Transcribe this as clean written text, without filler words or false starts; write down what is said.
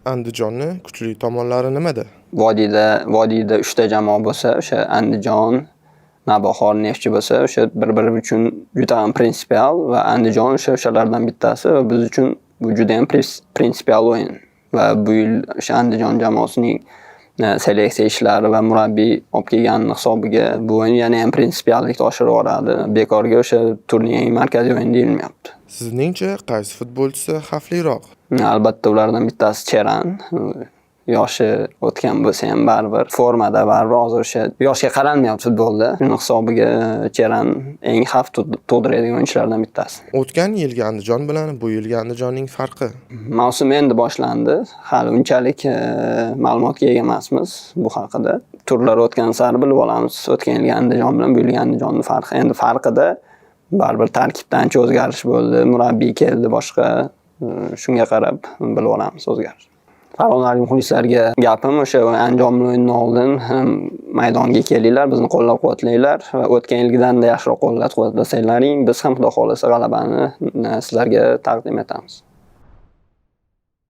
Andijonni kuchli tomonlari nimada? Vodiyda 3 ta jamoa bo'lsa, o'sha Andijon, Navbahor, Neftchi bo'lsa, o'sha bir-biri uchun juda ham prinsipial va Andijon o'shalardan bittasi va biz uchun bu juda ham prinsipial o'yin. Va bu yil o'sha Andijon jamoasining seleksiya ishlari va murabbiy olib kelgani hisobiga bu o'yin yana ham prinsipiallikni oshirib yuboradi. Bekorga o'sha turning markaziy o'yini deyilmayapti. Sizningcha qaysi futbolchisi xavfliroq? Albatta ulardan bittasi Cheran. Yoshi o'tgan bo'lsa ham baribir formada baribir hozir o'sha yoshga qaralmayapti futbolda. Shuning hisobiga Cheran eng xavf tug'diradigan o'yinchilardan bittasi. O'tgan yilgi Andijon bilan bu yilgi Andijonning farqi? Mavsum endi boshlandi. Hali unchalik ma'lumotga ega emasmiz bu haqida. Turlar o'tgan sari bilib olamiz. O'tgan yilgi Andijon bilan bu yilgi Andijonning farqi. Endi farqida baribir tarkibda ancha o'zgarish bo'ldi. Murabbiy keldi boshqa. Shunga qarab bilib olamiz o'zgarish. Farg'onalik muxlislarga gapim o'sha Andijon bilan o'yindan oldin maydonga kelinglar, bizni qo'llab-quvvatlanglar va o'tgan yilgidan yaxshiroq qo'llab-quvvatlasanglaring, biz ham xudo xolasa g'alabani sizlarga taqdim etamiz.